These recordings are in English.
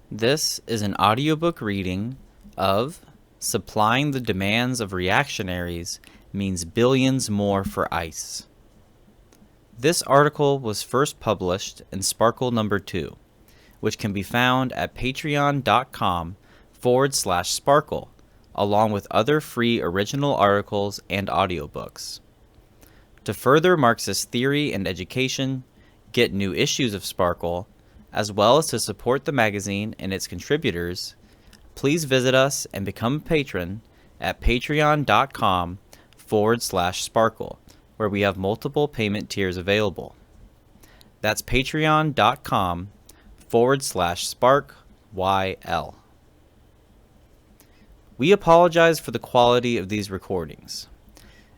This is an audiobook reading of Supplying the Demands of Reactionaries Means Billions More for ICE. This article was first published in Sparkle number 2, which can be found at patreon.com/sparkle, along with other free original articles and audiobooks. To further Marxist theory and education, get new issues of Sparkle, as well as to support the magazine and its contributors, please visit us and become a patron at patreon.com/sparkle, where we have multiple payment tiers available. That's patreon.com/sparkyl. We apologize for the quality of these recordings.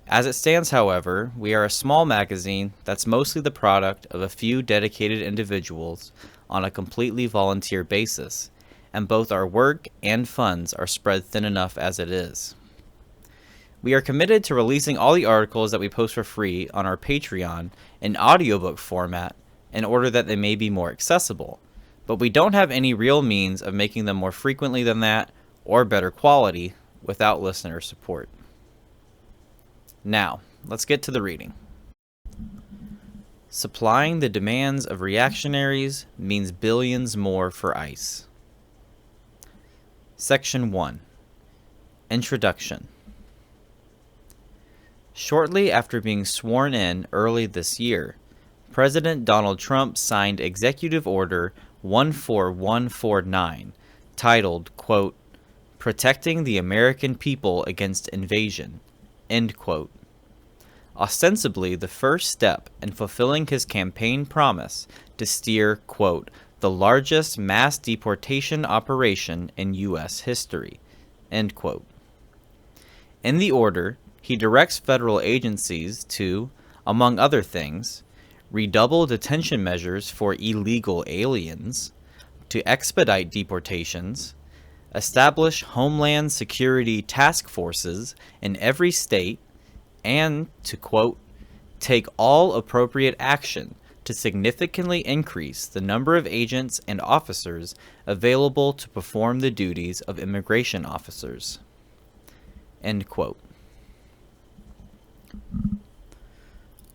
As it stands, however, we are a small magazine that's mostly the product of a few dedicated individuals on a completely volunteer basis, and both our work and funds are spread thin enough as it is. We are committed to releasing all the articles that we post for free on our Patreon in audiobook format in order that they may be more accessible, but we don't have any real means of making them more frequently than that or better quality without listener support. Now, let's get to the reading. Supplying the demands of reactionaries means billions more for ICE. Section 1. Introduction. Shortly after being sworn in early this year, President Donald Trump signed Executive Order 14149, titled, quote, "Protecting the American People Against Invasion," end quote. Ostensibly the first step in fulfilling his campaign promise to steer, quote, "the largest mass deportation operation in U.S. history," end quote. In the order, he directs federal agencies to, among other things, redouble detention measures for illegal aliens, to expedite deportations, establish Homeland Security task forces in every state, and to, quote, "take all appropriate action to significantly increase the number of agents and officers available to perform the duties of immigration officers," end quote.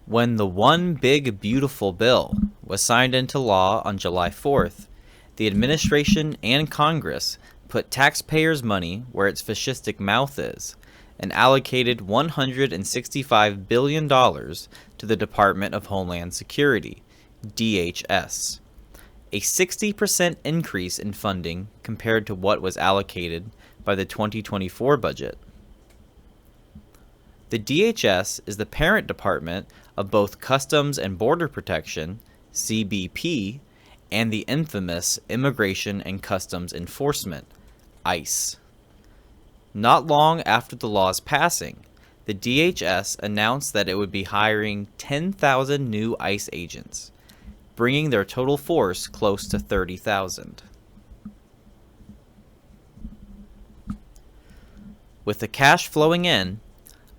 When the One Big Beautiful Bill was signed into law on July 4th, the administration and Congress put taxpayers' money where its fascistic mouth is and allocated $165 billion to the Department of Homeland Security, DHS, a 60% increase in funding compared to what was allocated by the 2024 budget. The DHS is the parent department of both Customs and Border Protection, CBP, and the infamous Immigration and Customs Enforcement, ICE. Not long after the law's passing, the DHS announced that it would be hiring 10,000 new ICE agents, bringing their total force close to 30,000. With the cash flowing in,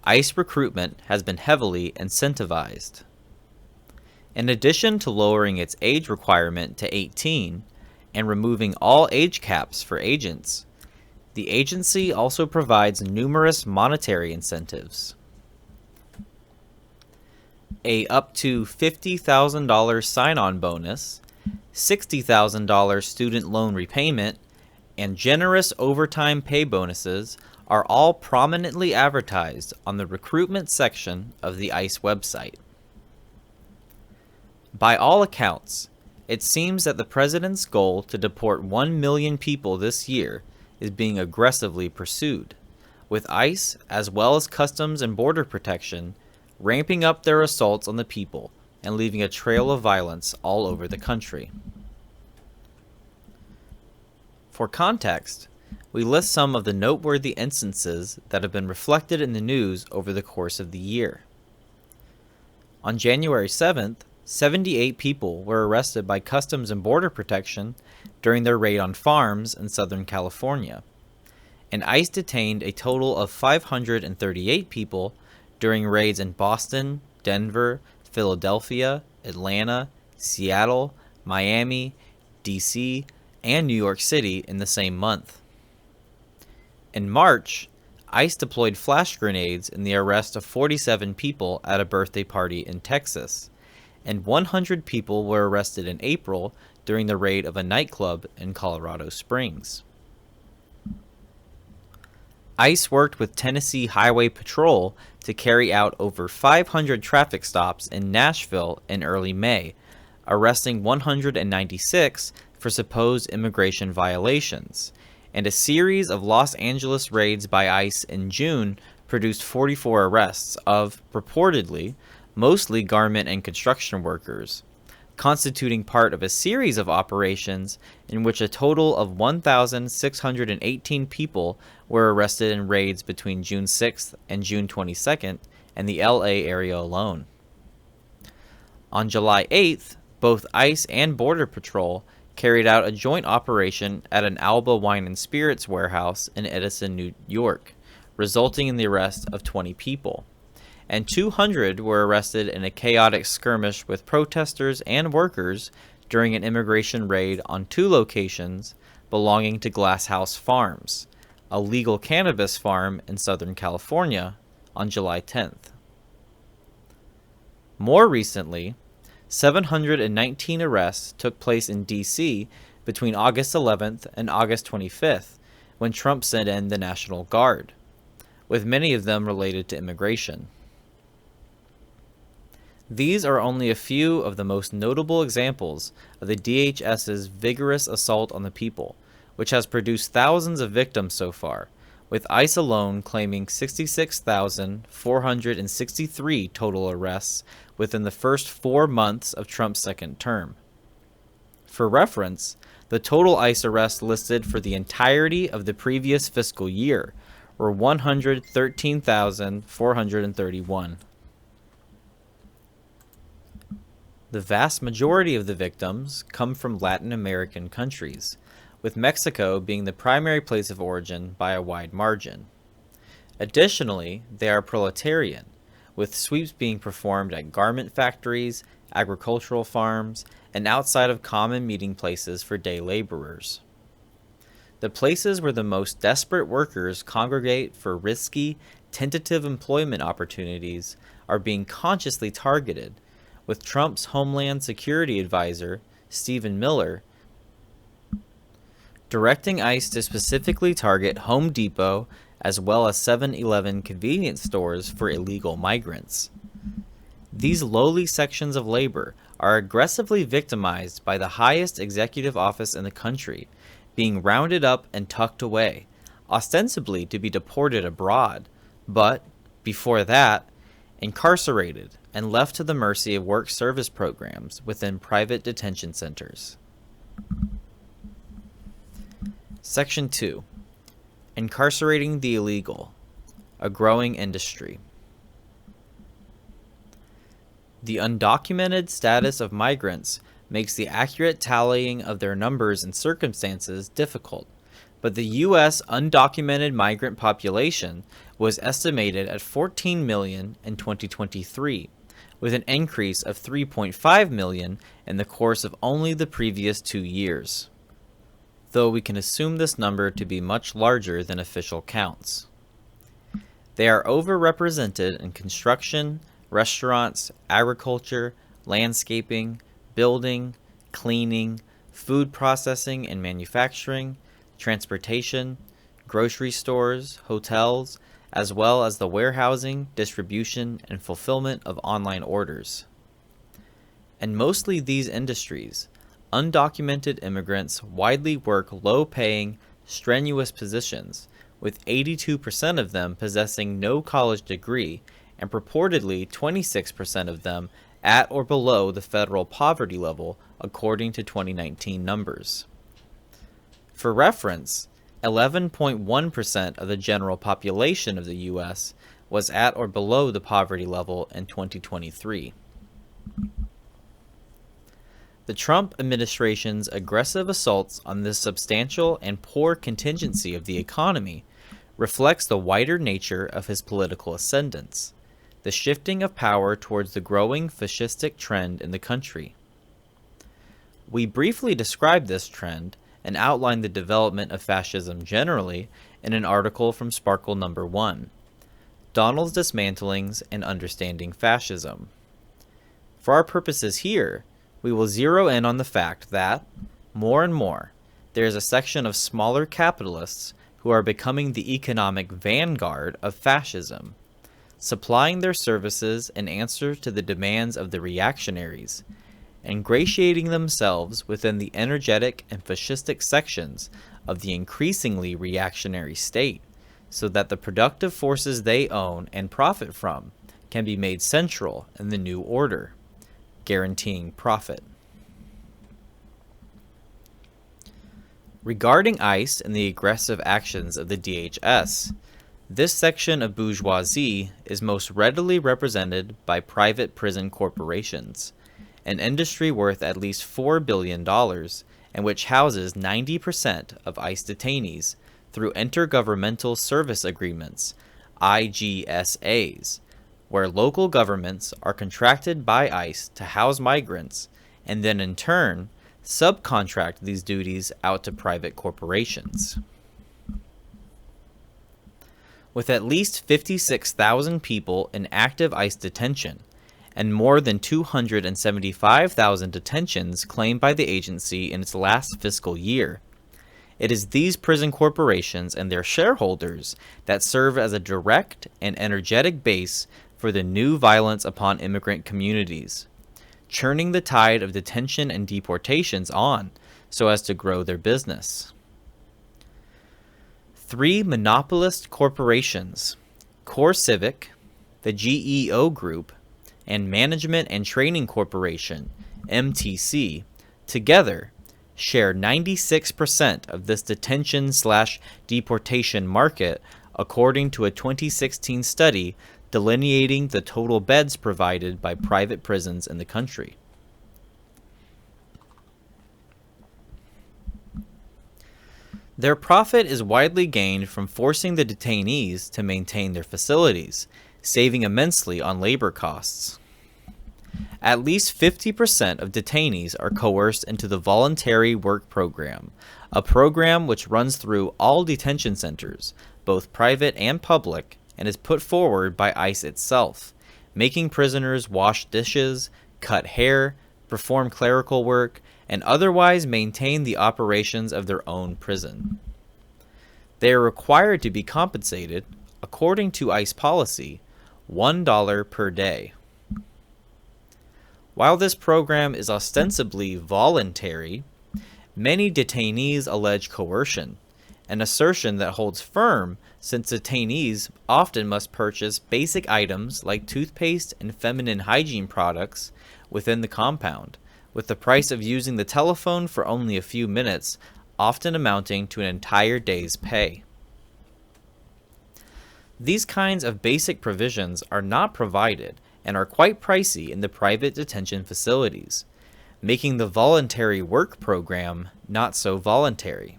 ICE recruitment has been heavily incentivized. In addition to lowering its age requirement to 18 and removing all age caps for agents, the agency also provides numerous monetary incentives. A up to $50,000 sign-on bonus, $60,000 student loan repayment, and generous overtime pay bonuses are all prominently advertised on the recruitment section of the ICE website. By all accounts, it seems that the president's goal to deport 1 million people this year is being aggressively pursued, with ICE, as well as Customs and Border Protection, ramping up their assaults on the people and leaving a trail of violence all over the country. For context, we list some of the noteworthy instances that have been reflected in the news over the course of the year. On January 7th, 78 people were arrested by Customs and Border Protection during their raid on farms in Southern California, and ICE detained a total of 538 people during raids in Boston, Denver, Philadelphia, Atlanta, Seattle, Miami, D.C., and New York City in the same month. In March, ICE deployed flash grenades in the arrest of 47 people at a birthday party in Texas, and 100 people were arrested in April during the raid of a nightclub in Colorado Springs. ICE worked with Tennessee Highway Patrol to carry out over 500 traffic stops in Nashville in early May, arresting 196 for supposed immigration violations, and a series of Los Angeles raids by ICE in June produced 44 arrests of, purportedly, mostly garment and construction workers, constituting part of a series of operations in which a total of 1,618 people were arrested in raids between June 6th and June 22nd in the LA area alone. On July 8th, both ICE and Border Patrol carried out a joint operation at an Alba Wine and Spirits warehouse in Edison, New York, resulting in the arrest of 20 people, and 200 were arrested in a chaotic skirmish with protesters and workers during an immigration raid on 2 locations belonging to Glass House Farms, a legal cannabis farm in Southern California, on July 10th. More recently, 719 arrests took place in D.C. between August 11th and August 25th, when Trump sent in the National Guard, with many of them related to immigration. These are only a few of the most notable examples of the DHS's vigorous assault on the people, which has produced thousands of victims so far, with ICE alone claiming 66,463 total arrests within the first 4 months of Trump's second term. For reference, the total ICE arrests listed for the entirety of the previous fiscal year were 113,431. The vast majority of the victims come from Latin American countries, with Mexico being the primary place of origin by a wide margin. Additionally, they are proletarian, with sweeps being performed at garment factories, agricultural farms, and outside of common meeting places for day laborers. The places where the most desperate workers congregate for risky, tentative employment opportunities are being consciously targeted, with Trump's Homeland Security Advisor, Stephen Miller, directing ICE to specifically target Home Depot as well as 7-Eleven convenience stores for illegal migrants. These lowly sections of labor are aggressively victimized by the highest executive office in the country, being rounded up and tucked away, ostensibly to be deported abroad, but, before that, incarcerated and left to the mercy of work service programs within private detention centers. Section 2. Incarcerating the illegal, a growing industry. The undocumented status of migrants makes the accurate tallying of their numbers and circumstances difficult, but the U.S. undocumented migrant population was estimated at 14 million in 2023, with an increase of 3.5 million in the course of only the previous 2 years, though we can assume this number to be much larger than official counts. They are overrepresented in construction, restaurants, agriculture, landscaping, building, cleaning, food processing and manufacturing, transportation, grocery stores, hotels, as well as the warehousing, distribution, and fulfillment of online orders. In mostly these industries, undocumented immigrants widely work low-paying, strenuous positions, with 82% of them possessing no college degree and purportedly 26% of them at or below the federal poverty level according to 2019 numbers. For reference, 11.1% of the general population of the U.S. was at or below the poverty level in 2023. The Trump administration's aggressive assaults on this substantial and poor contingency of the economy reflects the wider nature of his political ascendance, the shifting of power towards the growing fascistic trend in the country. We briefly described this trend and outlined the development of fascism generally in an article from Sparkle Number 1, Donald's Dismantlings and Understanding Fascism. For our purposes here, we will zero in on the fact that, more and more, there is a section of smaller capitalists who are becoming the economic vanguard of fascism, supplying their services in answer to the demands of the reactionaries, ingratiating themselves within the energetic and fascistic sections of the increasingly reactionary state, so that the productive forces they own and profit from can be made central in the new order, guaranteeing profit. Regarding ICE and the aggressive actions of the DHS, this section of bourgeoisie is most readily represented by private prison corporations, an industry worth at least $4 billion and which houses 90% of ICE detainees through Intergovernmental Service Agreements, IGSAs, where local governments are contracted by ICE to house migrants and then in turn subcontract these duties out to private corporations. With at least 56,000 people in active ICE detention and more than 275,000 detentions claimed by the agency in its last fiscal year, it is these prison corporations and their shareholders that serve as a direct and energetic base for the new violence upon immigrant communities, churning the tide of detention and deportations on so as to grow their business. 3 monopolist corporations, CoreCivic, the GEO Group, and Management and Training Corporation, MTC, together share 96% of this detention/deportation market, according to a 2016 study delineating the total beds provided by private prisons in the country. Their profit is widely gained from forcing the detainees to maintain their facilities, saving immensely on labor costs. At least 50% of detainees are coerced into the Voluntary Work Program, a program which runs through all detention centers, both private and public, and is put forward by ICE itself, making prisoners wash dishes, cut hair, perform clerical work, and otherwise maintain the operations of their own prison. They are required to be compensated, according to ICE policy, $1 per day. While this program is ostensibly voluntary, many detainees allege coercion, an assertion that holds firm since detainees often must purchase basic items like toothpaste and feminine hygiene products within the compound, with the price of using the telephone for only a few minutes often amounting to an entire day's pay. These kinds of basic provisions are not provided and are quite pricey in the private detention facilities, making the voluntary work program not so voluntary.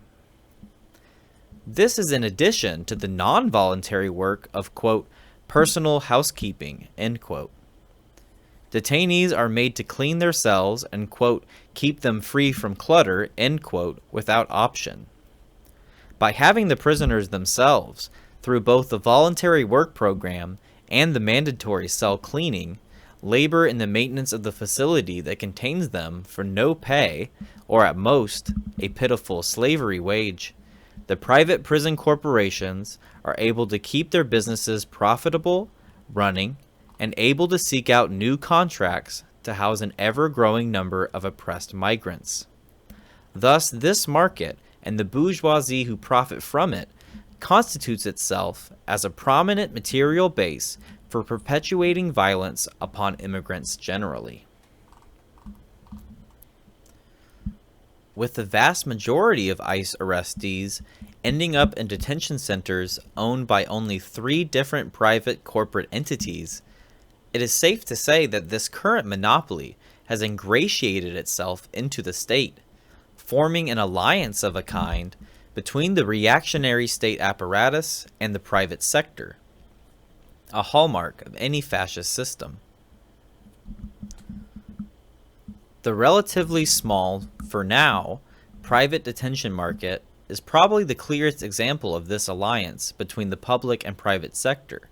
This is in addition to the non-voluntary work of, quote, personal housekeeping, end quote. Detainees are made to clean their cells and, quote, keep them free from clutter, end quote, without option. By having the prisoners themselves, through both the voluntary work program and the mandatory cell cleaning, labor in the maintenance of the facility that contains them for no pay, or at most, a pitiful slavery wage, the private prison corporations are able to keep their businesses profitable, running, and able to seek out new contracts to house an ever-growing number of oppressed migrants. Thus, this market, and the bourgeoisie who profit from it, constitutes itself as a prominent material base for perpetuating violence upon immigrants generally. With the vast majority of ICE arrestees ending up in detention centers owned by only 3 different private corporate entities, it is safe to say that this current monopoly has ingratiated itself into the state, forming an alliance of a kind between the reactionary state apparatus and the private sector, a hallmark of any fascist system. The relatively small, for now, private detention market is probably the clearest example of this alliance between the public and private sector,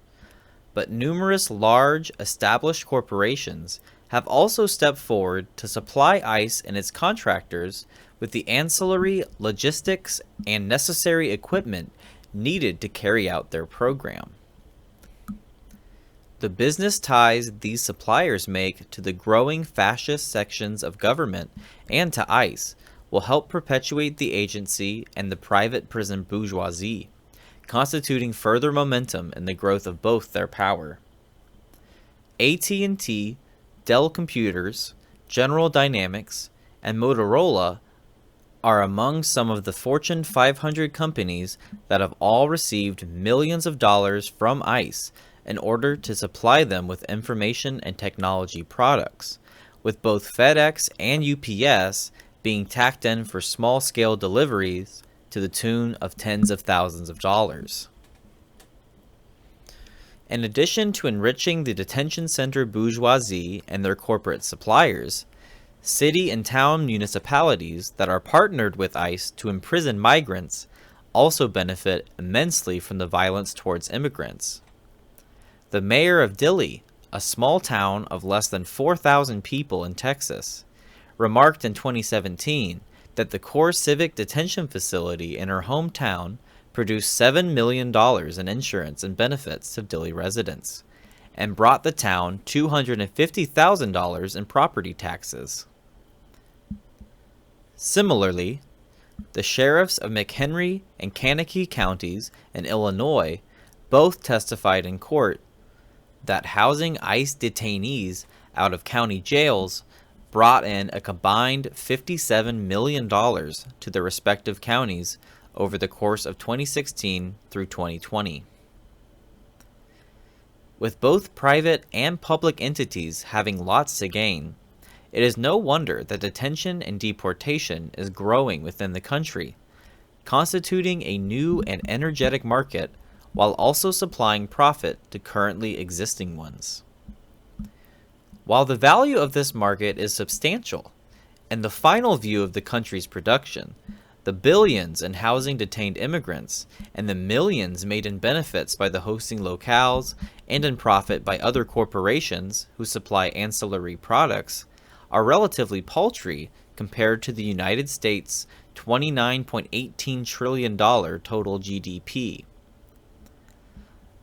but numerous large, established corporations have also stepped forward to supply ICE and its contractors with the ancillary logistics and necessary equipment needed to carry out their program. The business ties these suppliers make to the growing fascist sections of government and to ICE will help perpetuate the agency and the private prison bourgeoisie, constituting further momentum in the growth of both their power. AT&T, Dell Computers, General Dynamics, and Motorola are among some of the Fortune 500 companies that have all received millions of dollars from ICE in order to supply them with information and technology products, with both FedEx and UPS being tacked in for small-scale deliveries to the tune of tens of thousands of dollars. In addition to enriching the detention center bourgeoisie and their corporate suppliers, city and town municipalities that are partnered with ICE to imprison migrants also benefit immensely from the violence towards immigrants. The mayor of Dilley, a small town of less than 4,000 people in Texas, remarked in 2017 that the core civic detention facility in her hometown produced $7 million in insurance and benefits to Dilley residents, and brought the town $250,000 in property taxes. Similarly, the sheriffs of McHenry and Kankakee counties in Illinois both testified in court that housing ICE detainees out of county jails brought in a combined $57 million to their respective counties over the course of 2016 through 2020. With both private and public entities having lots to gain, it is no wonder that detention and deportation is growing within the country, constituting a new and energetic market while also supplying profit to currently existing ones. While the value of this market is substantial, and the final view of the country's production, the billions in housing detained immigrants, and the millions made in benefits by the hosting locales and in profit by other corporations who supply ancillary products, are relatively paltry compared to the United States' $29.18 trillion total GDP.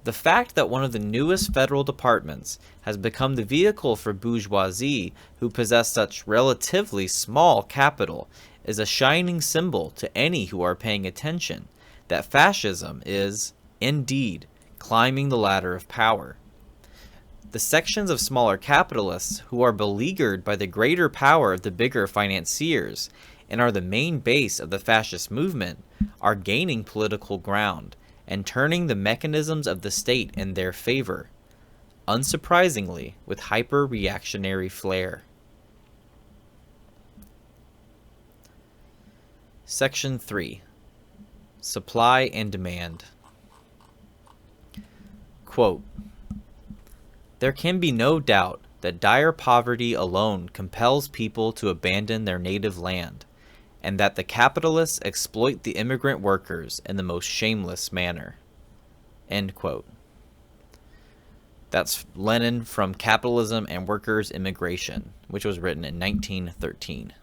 The fact that one of the newest federal departments has become the vehicle for bourgeoisie who possess such relatively small capital is a shining symbol to any who are paying attention that fascism is, indeed, climbing the ladder of power. The sections of smaller capitalists who are beleaguered by the greater power of the bigger financiers and are the main base of the fascist movement are gaining political ground and turning the mechanisms of the state in their favor, unsurprisingly with hyper-reactionary flair. Section 3. Supply and Demand. Quote, "There can be no doubt that dire poverty alone compels people to abandon their native land, and that the capitalists exploit the immigrant workers in the most shameless manner." End quote. That's Lenin from Capitalism and Workers' Immigration, which was written in 1913.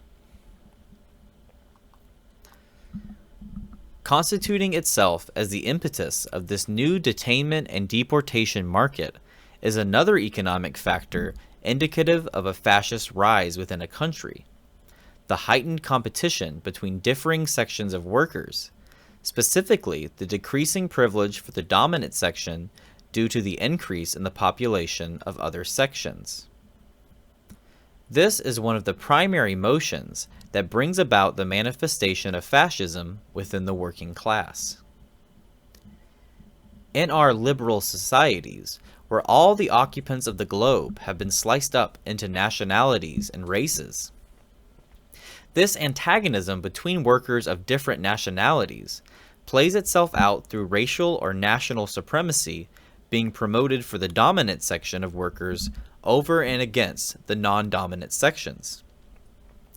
Constituting itself as the impetus of this new detainment and deportation market is another economic factor indicative of a fascist rise within a country: the heightened competition between differing sections of workers, specifically the decreasing privilege for the dominant section due to the increase in the population of other sections. This is one of the primary motions that brings about the manifestation of fascism within the working class. In our liberal societies, where all the occupants of the globe have been sliced up into nationalities and races, this antagonism between workers of different nationalities plays itself out through racial or national supremacy being promoted for the dominant section of workers over and against the non-dominant sections,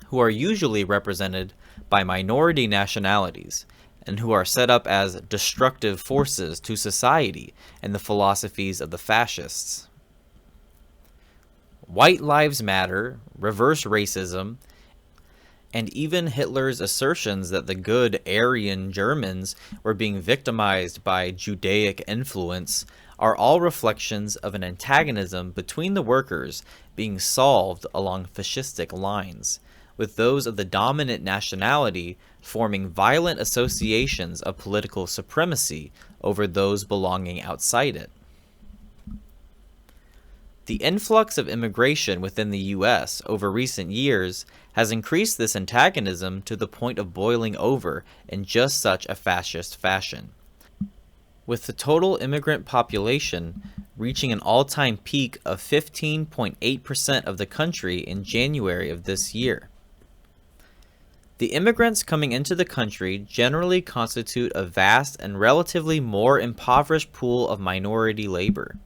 who are usually represented by minority nationalities, and who are set up as destructive forces to society and the philosophies of the fascists. White Lives Matter, reverse racism, and even Hitler's assertions that the good Aryan Germans were being victimized by Judaic influence are all reflections of an antagonism between the workers being solved along fascistic lines, with those of the dominant nationality forming violent associations of political supremacy over those belonging outside it. The influx of immigration within the U.S. over recent years has increased this antagonism to the point of boiling over in just such a fascist fashion, with the total immigrant population reaching an all-time peak of 15.8% of the country in January of this year. The immigrants coming into the country generally constitute a vast and relatively more impoverished pool of minority labor.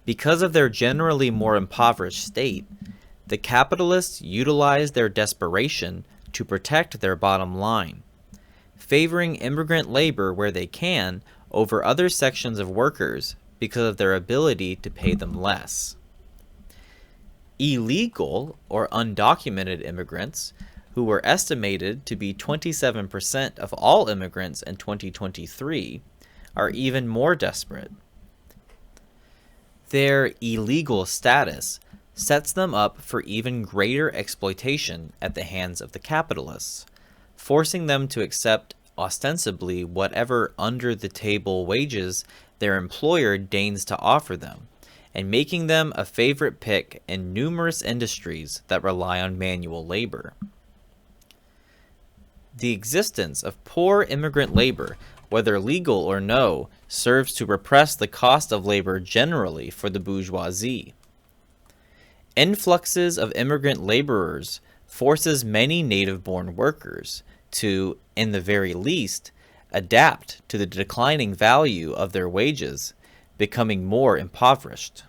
Because of their generally more impoverished state, the capitalists utilize their desperation to protect their bottom line, favoring immigrant labor where they can over other sections of workers because of their ability to pay them less. Illegal or undocumented immigrants, who were estimated to be 27% of all immigrants in 2023, are even more desperate. Their illegal status sets them up for even greater exploitation at the hands of the capitalists, forcing them to accept ostensibly whatever under-the-table wages their employer deigns to offer them, and making them a favorite pick in numerous industries that rely on manual labor. The existence of poor immigrant labor, whether legal or no, serves to repress the cost of labor generally for the bourgeoisie. Influxes of immigrant laborers forces many native-born workers to, in the very least, adapt to the declining value of their wages, becoming more impoverished.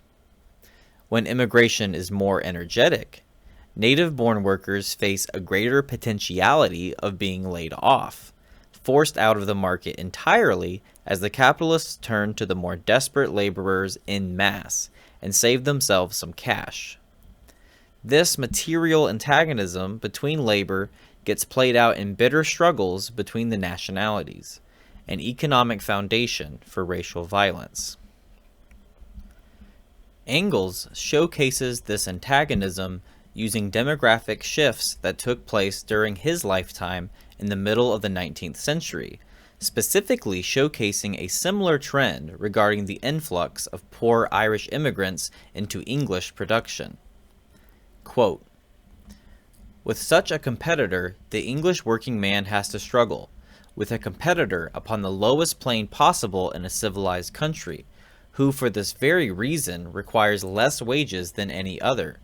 When immigration is more energetic, native-born workers face a greater potentiality of being laid off, forced out of the market entirely as the capitalists turn to the more desperate laborers en masse and save themselves some cash. This material antagonism between labor gets played out in bitter struggles between the nationalities, an economic foundation for racial violence. Engels showcases this antagonism using demographic shifts that took place during his lifetime in the middle of the 19th century, specifically showcasing a similar trend regarding the influx of poor Irish immigrants into English production. Quote, "With such a competitor, the English working man has to struggle, with a competitor upon the lowest plane possible in a civilized country, who for this very reason requires less wages than any other.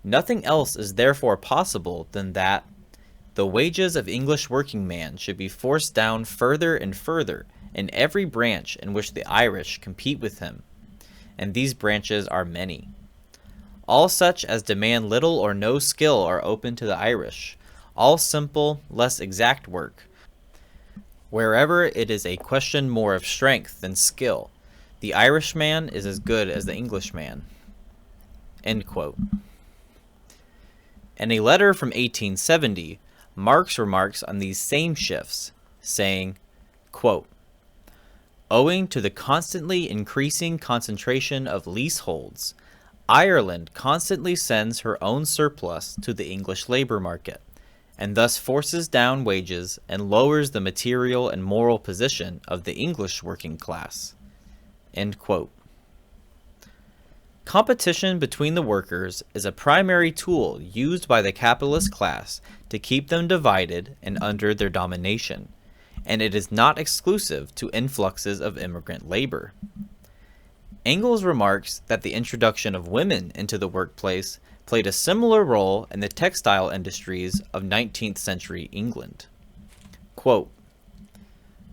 Nothing else is therefore possible than that the wages of English working man should be forced down further and further in every branch in which the Irish compete with him, and these branches are many. All such as demand little or no skill are open to the Irish, all simple, less exact work. Wherever it is a question more of strength than skill, the Irishman is as good as the Englishman." End quote. In a letter from 1870, Marx remarks on these same shifts, saying, quote, "Owing to the constantly increasing concentration of leaseholds, Ireland constantly sends her own surplus to the English labor market, and thus forces down wages and lowers the material and moral position of the English working class." End quote. Competition between the workers is a primary tool used by the capitalist class to keep them divided and under their domination, and it is not exclusive to influxes of immigrant labor. Engels remarks that the introduction of women into the workplace played a similar role in the textile industries of 19th century England. Quote,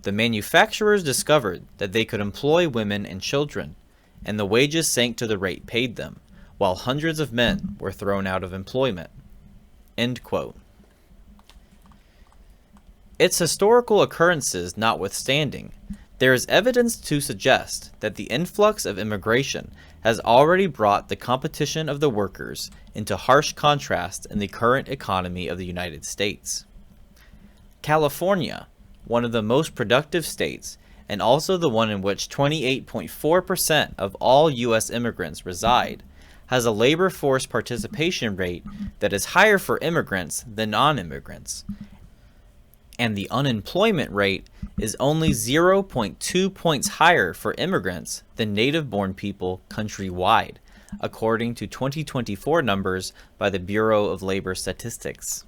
"The manufacturers discovered that they could employ women and children, and the wages sank to the rate paid them, while hundreds of men were thrown out of employment." End quote. Its historical occurrences notwithstanding, there is evidence to suggest that the influx of immigration has already brought the competition of the workers into harsh contrast in the current economy of the United States. California, one of the most productive states, and also the one in which 28.4% of all U.S. immigrants reside, has a labor force participation rate that is higher for immigrants than non-immigrants, and the unemployment rate is only 0.2 points higher for immigrants than native-born people countrywide, according to 2024 numbers by the Bureau of Labor Statistics.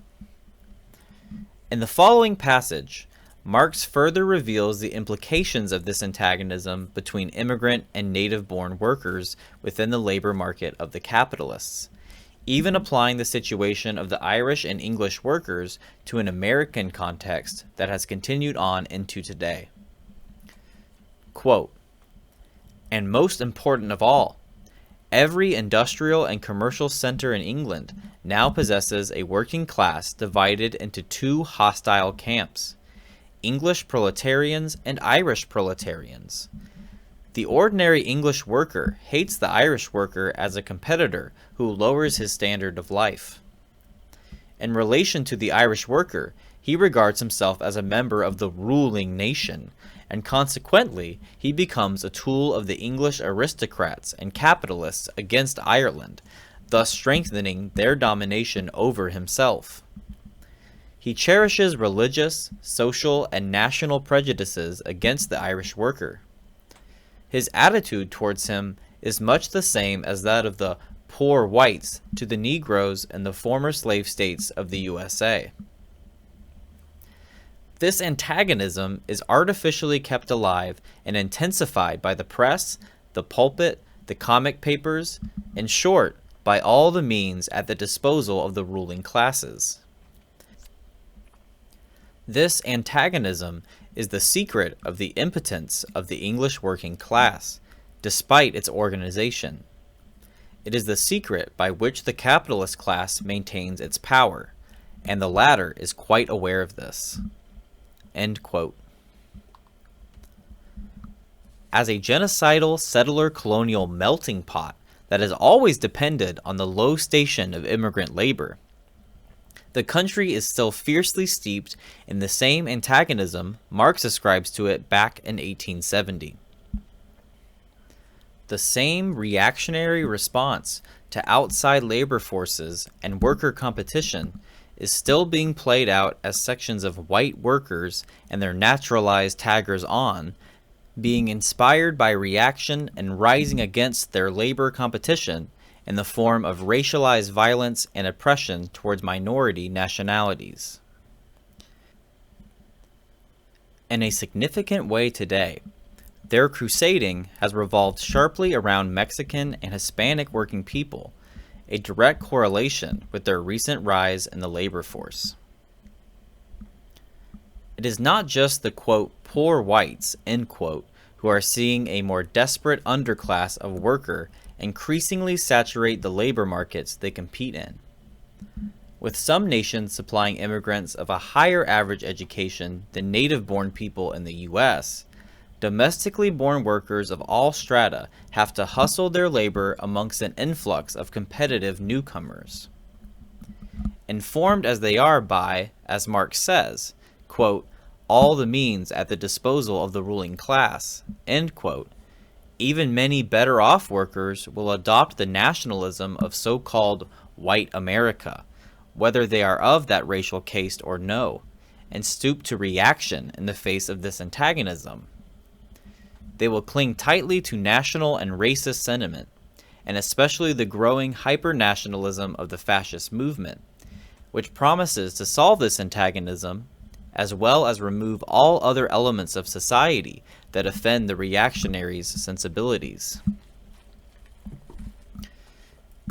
In the following passage, Marx further reveals the implications of this antagonism between immigrant and native-born workers within the labor market of the capitalists, even applying the situation of the Irish and English workers to an American context that has continued on into today. Quote, "And most important of all, every industrial and commercial center in England now possesses a working class divided into two hostile camps, English proletarians and Irish proletarians. The ordinary English worker hates the Irish worker as a competitor who lowers his standard of life. In relation to the Irish worker, he regards himself as a member of the ruling nation, and consequently he becomes a tool of the English aristocrats and capitalists against Ireland, thus strengthening their domination over himself. He cherishes religious, social, and national prejudices against the Irish worker. His attitude towards him is much the same as that of the poor whites to the Negroes in the former slave states of the USA. This antagonism is artificially kept alive and intensified by the press, the pulpit, the comic papers, in short, by all the means at the disposal of the ruling classes. This antagonism is the secret of the impotence of the English working class, despite its organization. It is the secret by which the capitalist class maintains its power, and the latter is quite aware of this." End quote. As a genocidal settler colonial melting pot that has always depended on the low station of immigrant labor, the country is still fiercely steeped in the same antagonism Marx ascribes to it back in 1870. The same reactionary response to outside labor forces and worker competition is still being played out as sections of white workers and their naturalized taggers-on, being inspired by reaction and rising against their labor competition in the form of racialized violence and oppression towards minority nationalities. In a significant way today, their crusading has revolved sharply around Mexican and Hispanic working people, a direct correlation with their recent rise in the labor force. It is not just the, quote, poor whites, end quote, who are seeing a more desperate underclass of worker increasingly saturate the labor markets they compete in. With some nations supplying immigrants of a higher average education than native-born people in the U.S., domestically born workers of all strata have to hustle their labor amongst an influx of competitive newcomers. Informed as they are by, as Marx says, quote, all the means at the disposal of the ruling class, end quote, even many better-off workers will adopt the nationalism of so-called white America, whether they are of that racial caste or no, and stoop to reaction in the face of this antagonism. They will cling tightly to national and racist sentiment, and especially the growing hyper-nationalism of the fascist movement, which promises to solve this antagonism, as well as remove all other elements of society that offend the reactionaries' sensibilities.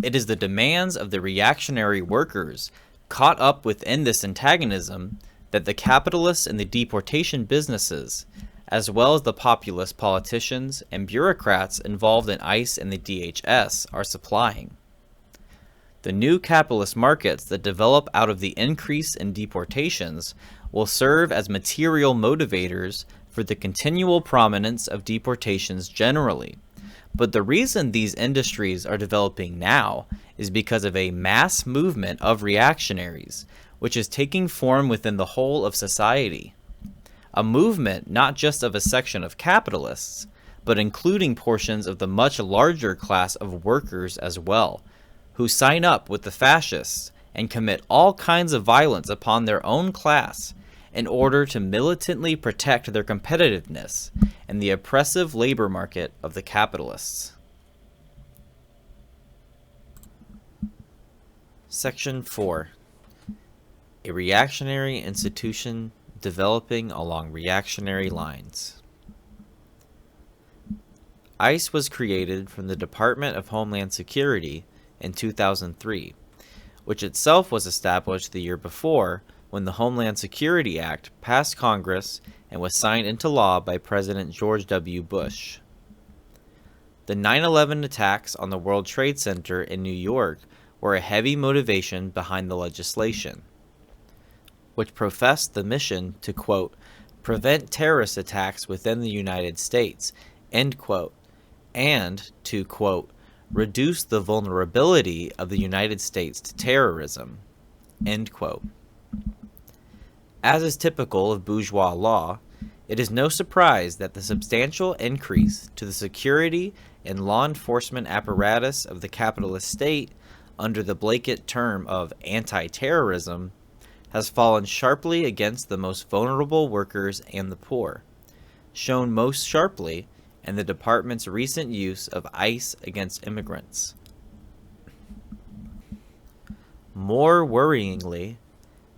It is the demands of the reactionary workers caught up within this antagonism that the capitalists and the deportation businesses, as well as the populist politicians and bureaucrats involved in ICE and the DHS, are supplying. The new capitalist markets that develop out of the increase in deportations will serve as material motivators for the continual prominence of deportations generally. But the reason these industries are developing now is because of a mass movement of reactionaries, which is taking form within the whole of society. A movement not just of a section of capitalists, but including portions of the much larger class of workers as well, who sign up with the fascists and commit all kinds of violence upon their own class in order to militantly protect their competitiveness in the oppressive labor market of the capitalists. Section 4. A reactionary institution developing along reactionary lines. ICE was created from the Department of Homeland Security in 2003, which itself was established the year before when the Homeland Security Act passed Congress and was signed into law by President George W. Bush. The 9/11 attacks on the World Trade Center in New York were a heavy motivation behind the legislation, which professed the mission to, quote, prevent terrorist attacks within the United States, end quote, and to, quote, reduce the vulnerability of the United States to terrorism, end quote. As is typical of bourgeois law, it is no surprise that the substantial increase to the security and law enforcement apparatus of the capitalist state under the blanket term of anti-terrorism has fallen sharply against the most vulnerable workers and the poor, shown most sharply in the department's recent use of ICE against immigrants. More worryingly,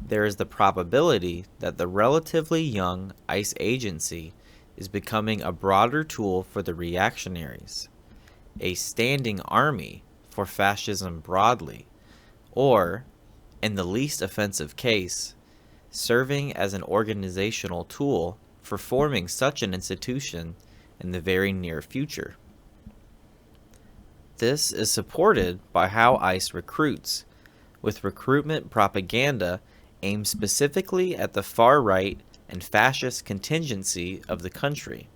there is the probability that the relatively young ICE agency is becoming a broader tool for the reactionaries, a standing army for fascism broadly, or, in the least offensive case, serving as an organizational tool for forming such an institution in the very near future. This is supported by how ICE recruits, with recruitment propaganda aimed specifically at the far right and fascist contingency of the country.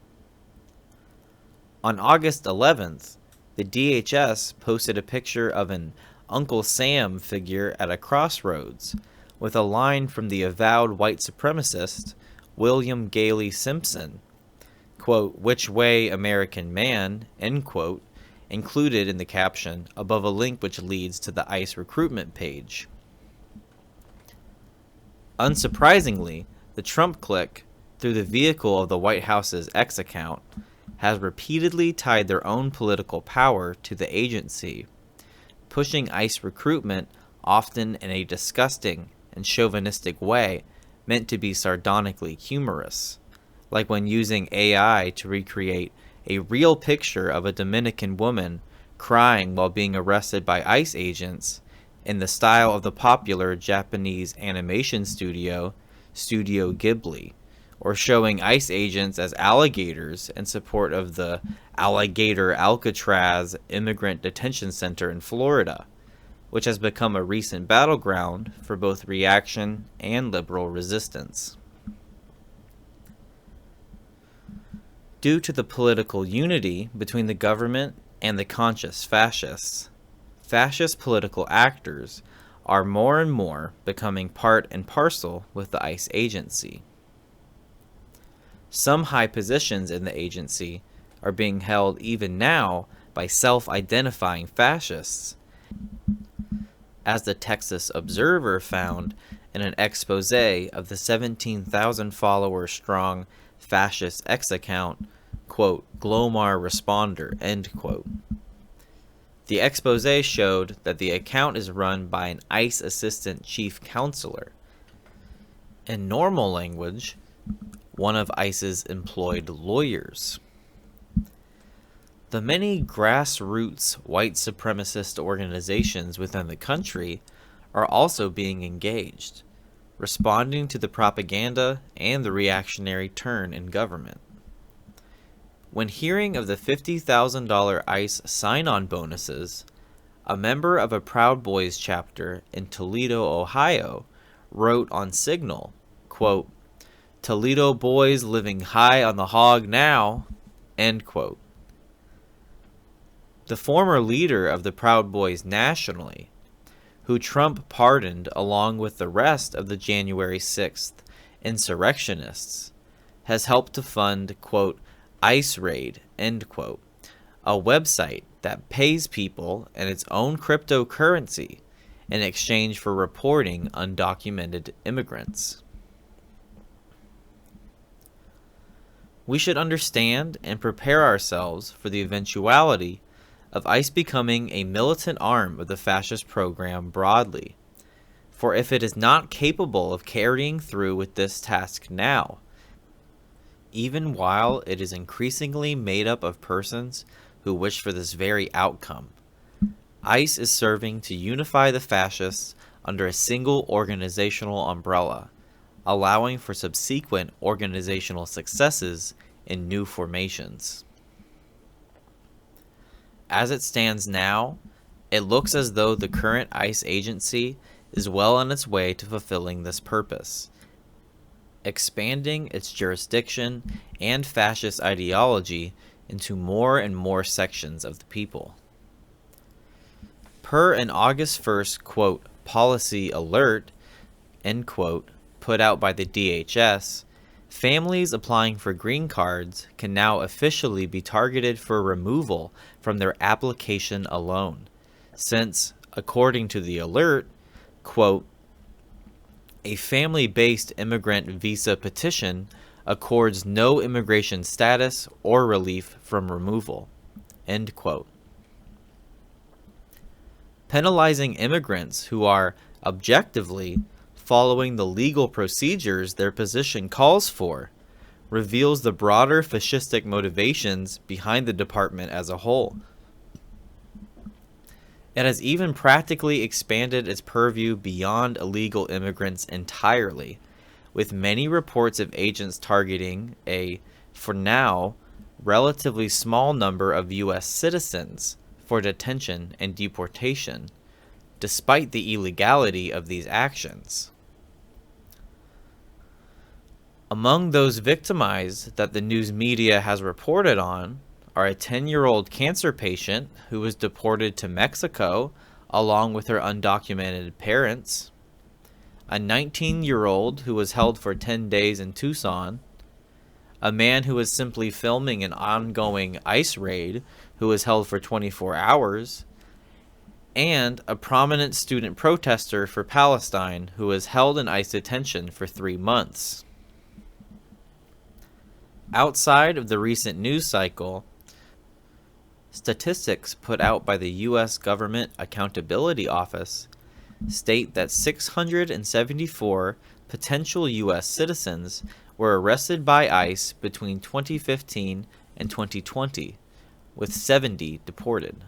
On August 11th, the DHS posted a picture of an Uncle Sam figure at a crossroads with a line from the avowed white supremacist William Gailey Simpson, quote, which way American man, end quote, included in the caption above a link which leads to the ICE recruitment page. Unsurprisingly, the Trump clique, through the vehicle of the White House's X account, has repeatedly tied their own political power to the agency, pushing ICE recruitment often in a disgusting and chauvinistic way meant to be sardonically humorous, like when using AI to recreate a real picture of a Dominican woman crying while being arrested by ICE agents in the style of the popular Japanese animation studio, Studio Ghibli, or showing ICE agents as alligators in support of the Alligator Alcatraz Immigrant Detention Center in Florida, which has become a recent battleground for both reaction and liberal resistance. Due to the political unity between the government and the conscious fascists, fascist political actors are more and more becoming part and parcel with the ICE agency. Some high positions in the agency are being held even now by self-identifying fascists, as the Texas Observer found in an expose of the 17,000 follower strong fascist X account, quote, Glomar Responder, end quote. The expose showed that the account is run by an ICE assistant chief counselor. In normal language, one of ICE's employed lawyers. The many grassroots white supremacist organizations within the country are also being engaged, responding to the propaganda and the reactionary turn in government. When hearing of the $50,000 ICE sign-on bonuses, a member of a Proud Boys chapter in Toledo, Ohio, wrote on Signal, quote, Toledo boys living high on the hog now, end quote. The former leader of the Proud Boys nationally, who Trump pardoned along with the rest of the January 6th insurrectionists, has helped to fund, quote, ICE Raid, end quote, a website that pays people in its own cryptocurrency in exchange for reporting undocumented immigrants. We should understand and prepare ourselves for the eventuality of ICE becoming a militant arm of the fascist program broadly. For if it is not capable of carrying through with this task now, even while it is increasingly made up of persons who wish for this very outcome, ICE is serving to unify the fascists under a single organizational umbrella, allowing for subsequent organizational successes in new formations. As it stands now, it looks as though the current ICE agency is well on its way to fulfilling this purpose, expanding its jurisdiction and fascist ideology into more and more sections of the people. Per an August 1st, quote, policy alert, end quote, put out by the DHS, families applying for green cards can now officially be targeted for removal from their application alone, since, according to the alert, quote, a family-based immigrant visa petition accords no immigration status or relief from removal, end quote. Penalizing immigrants who are objectively following the legal procedures their position calls for reveals the broader fascistic motivations behind the department as a whole. It has even practically expanded its purview beyond illegal immigrants entirely, with many reports of agents targeting a, for now, relatively small number of U.S. citizens for detention and deportation, despite the illegality of these actions. Among those victimized that the news media has reported on are a 10-year-old cancer patient who was deported to Mexico along with her undocumented parents, a 19-year-old who was held for 10 days in Tucson, a man who was simply filming an ongoing ICE raid who was held for 24 hours, and a prominent student protester for Palestine who was held in ICE detention for 3 months. Outside of the recent news cycle, statistics put out by the U.S. Government Accountability Office state that 674 potential U.S. citizens were arrested by ICE between 2015 and 2020, with 70 deported.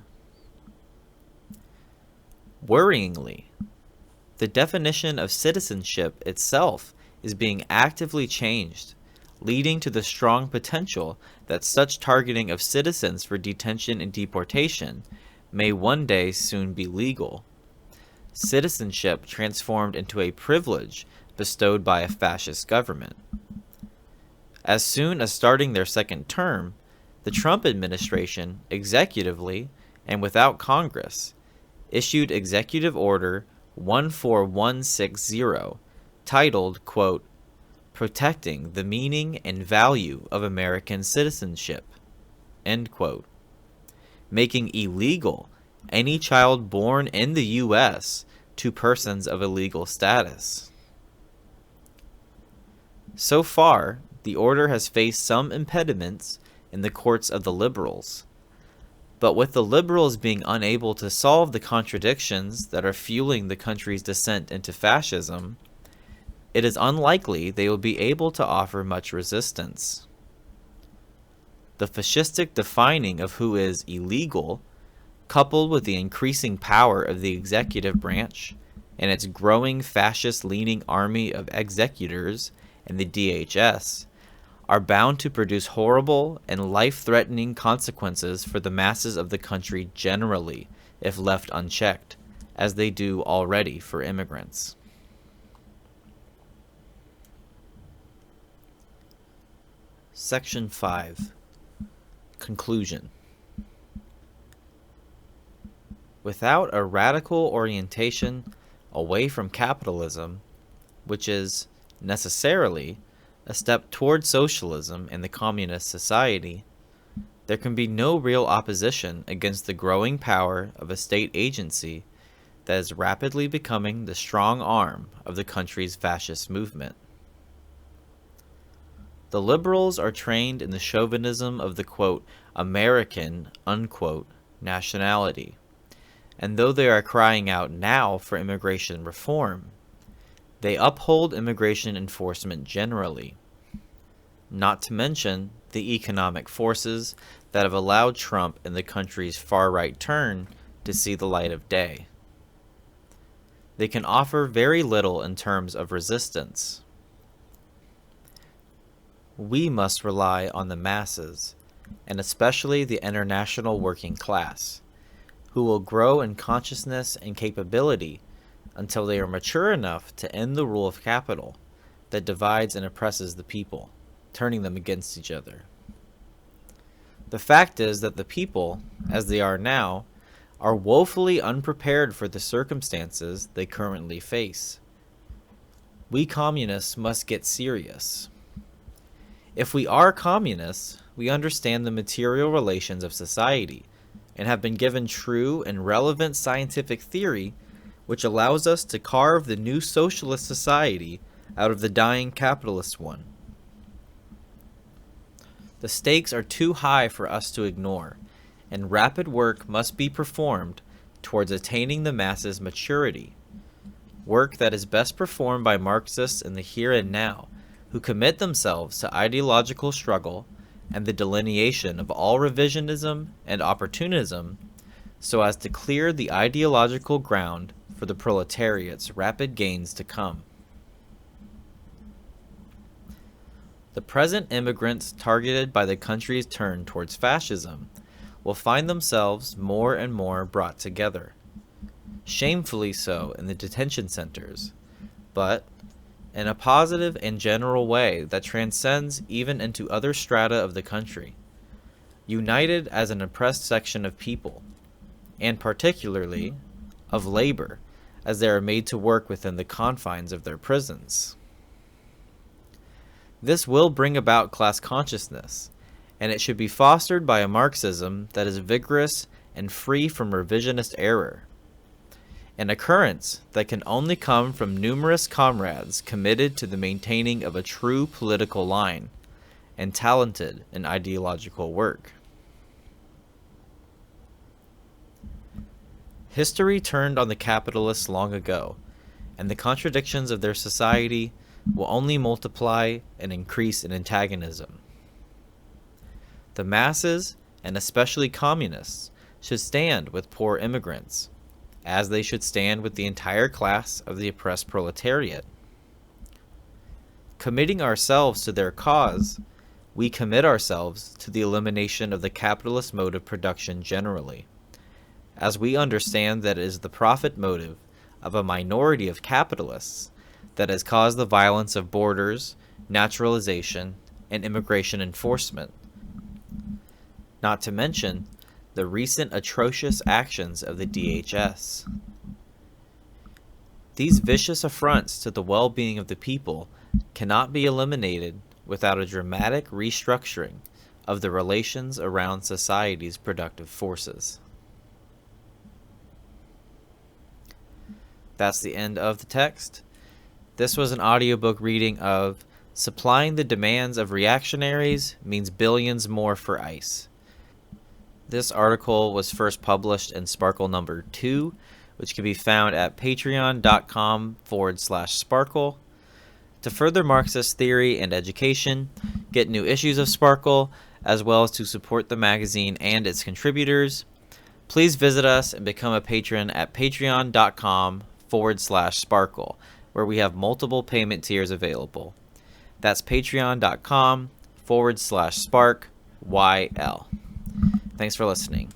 Worryingly, the definition of citizenship itself is being actively changed, leading to the strong potential that such targeting of citizens for detention and deportation may one day soon be legal. Citizenship transformed into a privilege bestowed by a fascist government. As soon as starting their second term, the Trump administration, executively and without Congress, issued Executive Order 14160, titled, quote, protecting the meaning and value of American citizenship, end quote, making illegal any child born in the U.S. to persons of illegal status. So far, the order has faced some impediments in the courts of the liberals, but with the liberals being unable to solve the contradictions that are fueling the country's descent into fascism, it is unlikely they will be able to offer much resistance. The fascistic defining of who is illegal, coupled with the increasing power of the executive branch and its growing fascist-leaning army of executors and the DHS, are bound to produce horrible and life-threatening consequences for the masses of the country generally, if left unchecked, as they do already for immigrants. Section 5. Conclusion. Without a radical orientation away from capitalism, which is necessarily a step toward socialism in the communist society, there can be no real opposition against the growing power of a state agency that is rapidly becoming the strong arm of the country's fascist movement. The liberals are trained in the chauvinism of the, quote, American, unquote, nationality, and though they are crying out now for immigration reform, they uphold immigration enforcement generally, not to mention the economic forces that have allowed Trump and the country's far-right turn to see the light of day. They can offer very little in terms of resistance. We must rely on the masses, and especially the international working class, who will grow in consciousness and capability until they are mature enough to end the rule of capital that divides and oppresses the people, turning them against each other. The fact is that the people, as they are now, are woefully unprepared for the circumstances they currently face. We communists must get serious. If we are communists, we understand the material relations of society and have been given true and relevant scientific theory which allows us to carve the new socialist society out of the dying capitalist one. The stakes are too high for us to ignore, and rapid work must be performed towards attaining the masses' maturity, work that is best performed by Marxists in the here and now, who commit themselves to ideological struggle and the delineation of all revisionism and opportunism so as to clear the ideological ground for the proletariat's rapid gains to come. The present immigrants targeted by the country's turn towards fascism will find themselves more and more brought together, shamefully so in the detention centers, but in a positive and general way that transcends even into other strata of the country, united as an oppressed section of people, and particularly of labor, as they are made to work within the confines of their prisons. This will bring about class consciousness, and it should be fostered by a Marxism that is vigorous and free from revisionist error, an occurrence that can only come from numerous comrades committed to the maintaining of a true political line and talented in ideological work. History turned on the capitalists long ago, and the contradictions of their society will only multiply and increase in antagonism. The masses, and especially communists, should stand with poor immigrants, as they should stand with the entire class of the oppressed proletariat. Committing ourselves to their cause, we commit ourselves to the elimination of the capitalist mode of production generally, as we understand that it is the profit motive of a minority of capitalists that has caused the violence of borders, naturalization, and immigration enforcement, not to mention the recent atrocious actions of the DHS. These vicious affronts to the well-being of the people cannot be eliminated without a dramatic restructuring of the relations around society's productive forces. That's the end of the text. This was an audiobook reading of Supplying the Demands of Reactionaries Means Billions More for ICE. This article was first published in Sparkle number 2, which can be found at patreon.com/Sparkle. To further Marxist theory and education, get new issues of Sparkle, as well as to support the magazine and its contributors, please visit us and become a patron at patreon.com/Sparkle, where we have multiple payment tiers available. That's patreon.com/SparkYL. Thanks for listening.